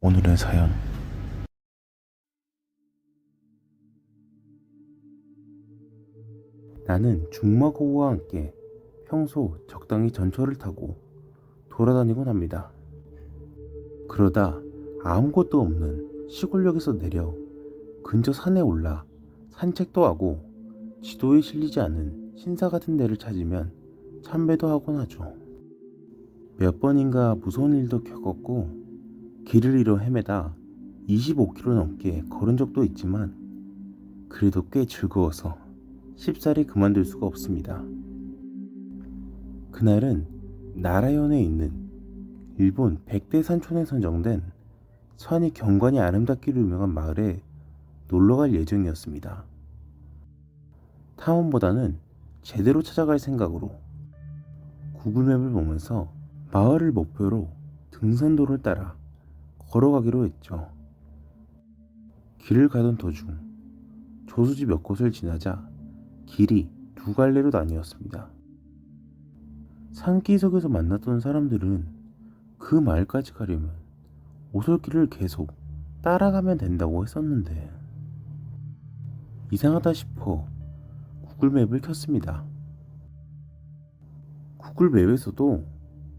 오늘의 사연. 나는 중마고우와 함께 평소 적당히 전철을 타고 돌아다니곤 합니다. 그러다 아무것도 없는 시골역에서 내려 근처 산에 올라 산책도 하고 지도에 실리지 않은 신사 같은 데를 찾으면 참배도 하곤 하죠. 몇 번인가 무서운 일도 겪었고 길을 잃어 헤매다 25km 넘게 걸은 적도 있지만 그래도 꽤 즐거워서 쉽사리 그만둘 수가 없습니다. 그날은 나라현에 있는 일본 백대산촌에 선정된 산이 경관이 아름답기로 유명한 마을에 놀러갈 예정이었습니다. 탐험보다는 제대로 찾아갈 생각으로 구글맵을 보면서 마을을 목표로 등산로를 따라 걸어가기로 했죠. 길을 가던 도중 저수지 몇 곳을 지나자 길이 두 갈래로 나뉘었습니다. 산기슭에서 만났던 사람들은 그 마을까지 가려면 오솔길을 계속 따라가면 된다고 했었는데 이상하다 싶어 구글맵을 켰습니다. 구글맵에서도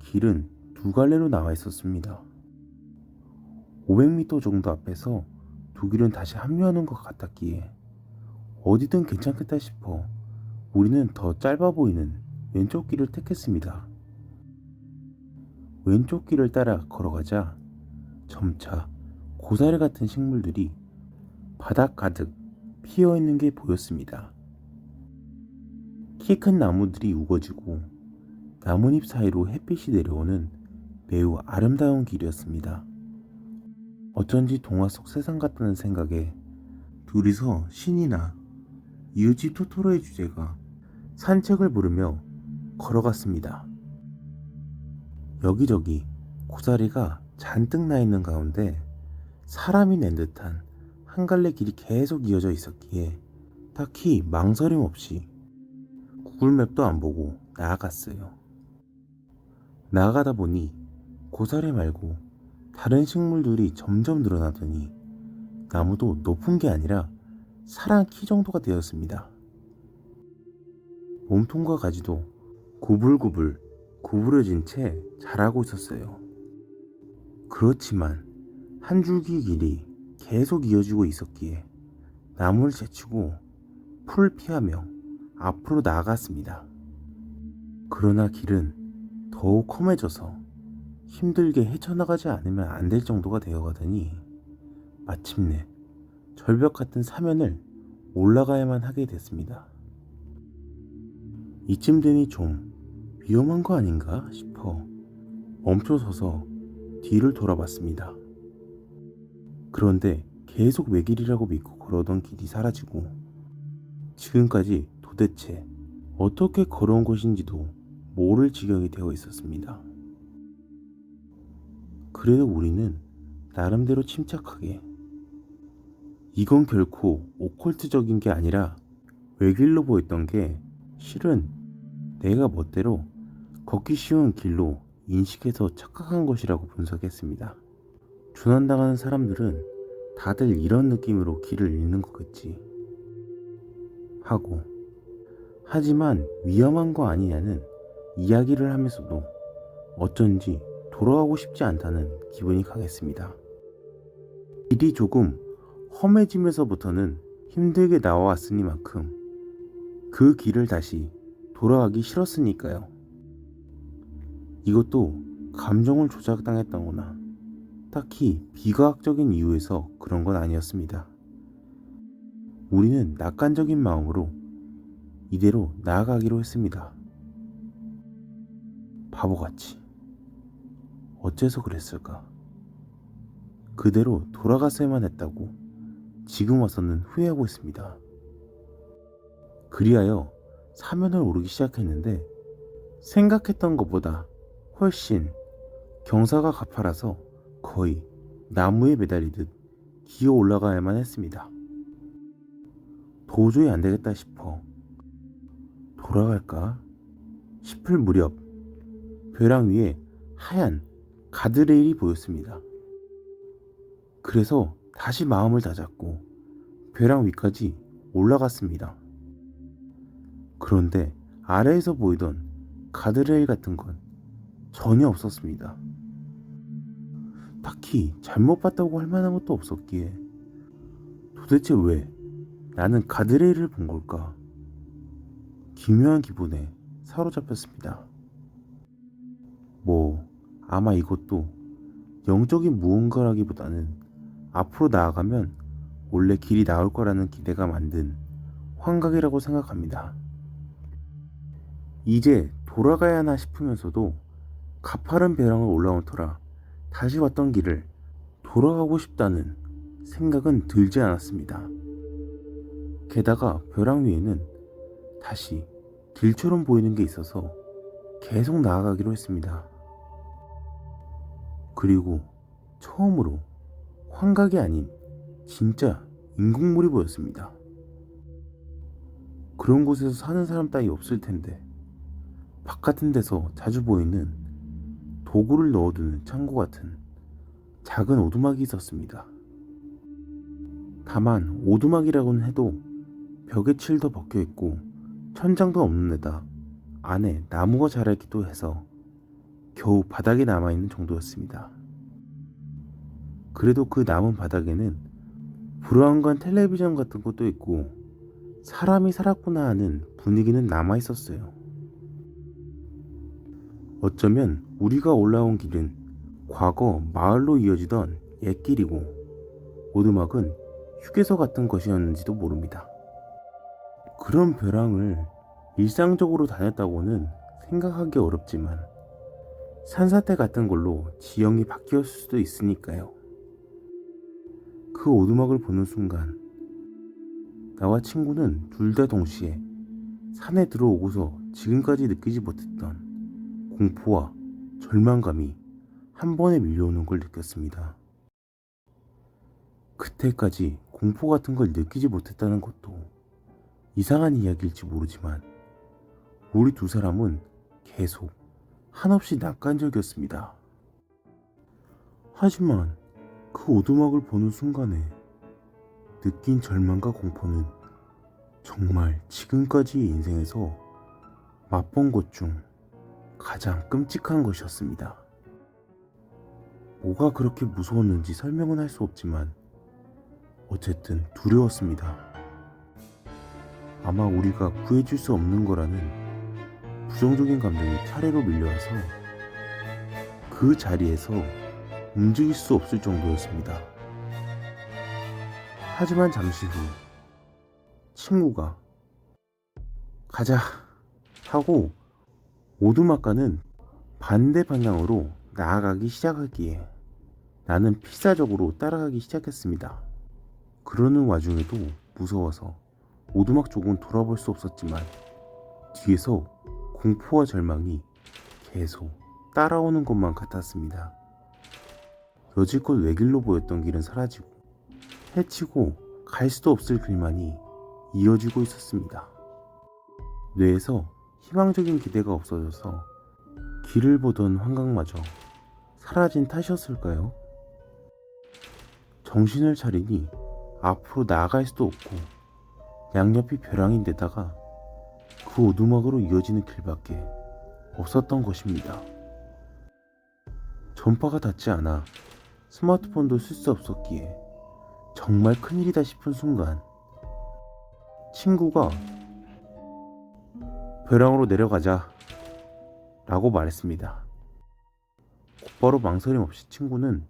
길은 두 갈래로 나와 있었습니다. 500m 정도 앞에서 두 길은 다시 합류하는 것 같았기에 어디든 괜찮겠다 싶어 우리는 더 짧아 보이는 왼쪽 길을 택했습니다. 왼쪽 길을 따라 걸어가자 점차 고사리 같은 식물들이 바닥 가득 피어있는 게 보였습니다. 키 큰 나무들이 우거지고 나뭇잎 사이로 햇빛이 내려오는 매우 아름다운 길이었습니다. 어쩐지 동화 속 세상 같다는 생각에 둘이서 신이나 이웃집 토토로의 주제가 산책을 부르며 걸어갔습니다. 여기저기 고사리가 잔뜩 나 있는 가운데 사람이 낸 듯한 한 갈래 길이 계속 이어져 있었기에 딱히 망설임 없이 구글맵도 안 보고 나아갔어요. 나아가다 보니 고사리 말고 다른 식물들이 점점 늘어나더니 나무도 높은 게 아니라 사람 키 정도가 되었습니다. 몸통과 가지도 구불구불 구부러진 채 자라고 있었어요. 그렇지만 한 줄기 길이 계속 이어지고 있었기에 나무를 제치고 풀을 피하며 앞으로 나아갔습니다. 그러나 길은 더욱 험해져서 힘들게 헤쳐나가지 않으면 안 될 정도가 되어가더니 마침내 절벽 같은 사면을 올라가야만 하게 됐습니다. 이쯤 되니 좀 위험한 거 아닌가 싶어 멈춰서서 뒤를 돌아봤습니다. 그런데 계속 외길이라고 믿고 걸어오던 길이 사라지고 지금까지 도대체 어떻게 걸어온 것인지도 모를 지경이 되어 있었습니다. 그래도 우리는 나름대로 침착하게 이건 결코 오컬트적인 게 아니라 외길로 보였던 게 실은 내가 멋대로 걷기 쉬운 길로 인식해서 착각한 것이라고 분석했습니다. 조난당하는 사람들은 다들 이런 느낌으로 길을 잃는 거겠지 하고, 하지만 위험한 거 아니냐는 이야기를 하면서도 어쩐지 돌아가고 싶지 않다는 기분이 강했습니다. 길이 조금 험해지면서부터는 힘들게 나와왔으니만큼 그 길을 다시 돌아가기 싫었으니까요. 이것도 감정을 조작당했다거나 딱히 비과학적인 이유에서 그런 건 아니었습니다. 우리는 낙관적인 마음으로 이대로 나아가기로 했습니다. 바보같이. 어째서 그랬을까? 그대로 돌아갔어야만 했다고 지금 와서는 후회하고 있습니다. 그리하여 사면을 오르기 시작했는데 생각했던 것보다 훨씬 경사가 가파라서 거의 나무에 매달리듯 기어 올라가야만 했습니다. 도저히 안 되겠다 싶어 돌아갈까 싶을 무렵 벼랑 위에 하얀 가드레일이 보였습니다. 그래서 다시 마음을 다잡고 벼랑 위까지 올라갔습니다. 그런데 아래에서 보이던 가드레일 같은 건 전혀 없었습니다. 딱히 잘못 봤다고 할 만한 것도 없었기에 도대체 왜 나는 가드레일을 본 걸까? 기묘한 기분에 사로잡혔습니다. 아마 이것도 영적인 무언가라기보다는 앞으로 나아가면 원래 길이 나올 거라는 기대가 만든 환각이라고 생각합니다. 이제 돌아가야 하나 싶으면서도 가파른 벼랑을 올라온 터라 다시 왔던 길을 돌아가고 싶다는 생각은 들지 않았습니다. 게다가 벼랑 위에는 다시 길처럼 보이는 게 있어서 계속 나아가기로 했습니다. 그리고 처음으로 환각이 아닌 진짜 인공물이 보였습니다. 그런 곳에서 사는 사람 따위 없을 텐데 바깥은 데서 자주 보이는 도구를 넣어두는 창고 같은 작은 오두막이 있었습니다. 다만 오두막이라고는 해도 벽에 칠도 벗겨있고 천장도 없는 데다 안에 나무가 자라있기도 해서 겨우 바닥에 남아있는 정도였습니다. 그래도 그 남은 바닥에는 브라운관 텔레비전 같은 것도 있고 사람이 살았구나 하는 분위기는 남아있었어요. 어쩌면 우리가 올라온 길은 과거 마을로 이어지던 옛길이고 오두막은 휴게소 같은 것이었는지도 모릅니다. 그런 벼랑을 일상적으로 다녔다고는 생각하기 어렵지만 산사태 같은 걸로 지형이 바뀌었을 수도 있으니까요. 그 오두막을 보는 순간 나와 친구는 둘 다 동시에 산에 들어오고서 지금까지 느끼지 못했던 공포와 절망감이 한 번에 밀려오는 걸 느꼈습니다. 그때까지 공포 같은 걸 느끼지 못했다는 것도 이상한 이야기일지 모르지만 우리 두 사람은 계속 한없이 낯간적이었습니다. 하지만 그 오두막을 보는 순간에 느낀 절망과 공포는 정말 지금까지의 인생에서 맛본 것 중 가장 끔찍한 것이었습니다. 뭐가 그렇게 무서웠는지 설명은 할 수 없지만 어쨌든 두려웠습니다. 아마 우리가 구해줄 수 없는 거라는 부정적인 감정이 차례로 밀려와서 그 자리에서 움직일 수 없을 정도였습니다. 하지만 잠시 후 친구가 가자 하고 오두막과는 반대 방향으로 나아가기 시작하기에 나는 필사적으로 따라가기 시작했습니다. 그러는 와중에도 무서워서 오두막 쪽은 돌아볼 수 없었지만 뒤에서 공포와 절망이 계속 따라오는 것만 같았습니다. 여지껏 외길로 보였던 길은 사라지고 헤치고 갈 수도 없을 길만이 이어지고 있었습니다. 뇌에서 희망적인 기대가 없어져서 길을 보던 환각마저 사라진 탓이었을까요? 정신을 차리니 앞으로 나아갈 수도 없고 양옆이 벼랑인데다가 그 오두막으로 이어지는 길밖에 없었던 것입니다. 전파가 닿지 않아 스마트폰도 쓸 수 없었기에 정말 큰일이다 싶은 순간 친구가 벼랑으로 내려가자 라고 말했습니다. 곧바로 망설임 없이 친구는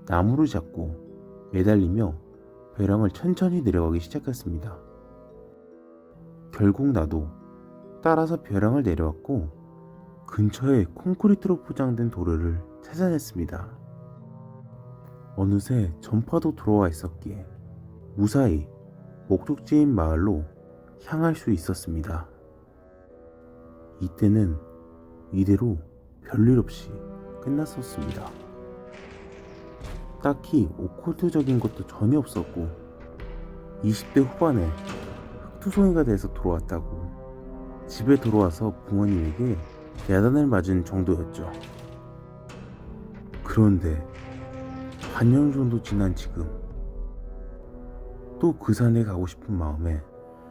나무를 잡고 매달리며 벼랑을 천천히 내려가기 시작했습니다. 결국 나도 따라서 벼랑을 내려왔고 근처에 콘크리트로 포장된 도로를 찾아냈습니다. 어느새 전파도 들어와 있었기에 무사히 목적지인 마을로 향할 수 있었습니다. 이때는 이대로 별일 없이 끝났었습니다. 딱히 오컬트적인 것도 전혀 없었고 20대 후반에 흑투성이가 돼서 돌아왔다고 집에 돌아와서 부모님에게 야단을 맞은 정도였죠. 그런데 반년 정도 지난 지금 또 그 산에 가고 싶은 마음에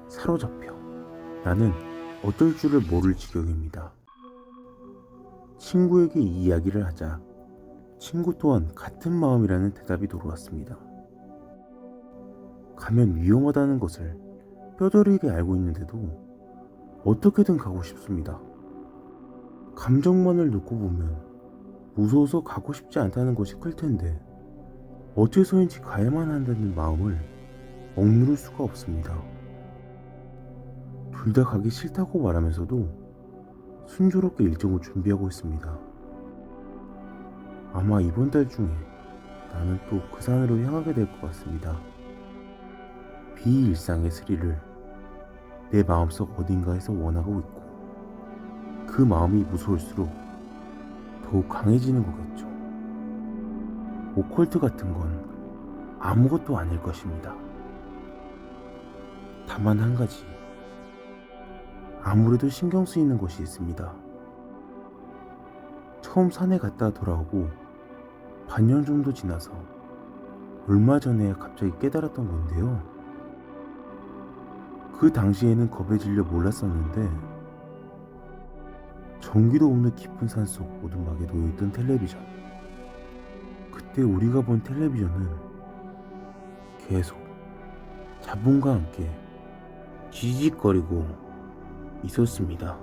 사로잡혀 나는 어쩔 줄을 모를 지경입니다. 친구에게 이 이야기를 하자 친구 또한 같은 마음이라는 대답이 돌아왔습니다. 가면 위험하다는 것을 뼈저리게 알고 있는데도 어떻게든 가고 싶습니다. 감정만을 놓고 보면 무서워서 가고 싶지 않다는 것이 클 텐데 어째서인지 가야만 한다는 마음을 억누를 수가 없습니다. 둘 다 가기 싫다고 말하면서도 순조롭게 일정을 준비하고 있습니다. 아마 이번 달 중에 나는 또 그 산으로 향하게 될 것 같습니다. 비일상의 스릴을 내 마음속 어딘가에서 원하고 있고 그 마음이 무서울수록 더욱 강해지는 거겠죠. 오컬트 같은 건 아무것도 아닐 것입니다. 다만 한 가지 아무래도 신경 쓰이는 것이 있습니다. 처음 산에 갔다 돌아오고 반년 정도 지나서 얼마 전에 갑자기 깨달았던 건데요. 그 당시에는 겁에 질려 몰랐었는데 전기도 없는 깊은 산속 오두막에 놓여있던 텔레비전, 그때 우리가 본 텔레비전은 계속 자본과 함께 지직거리고 있었습니다.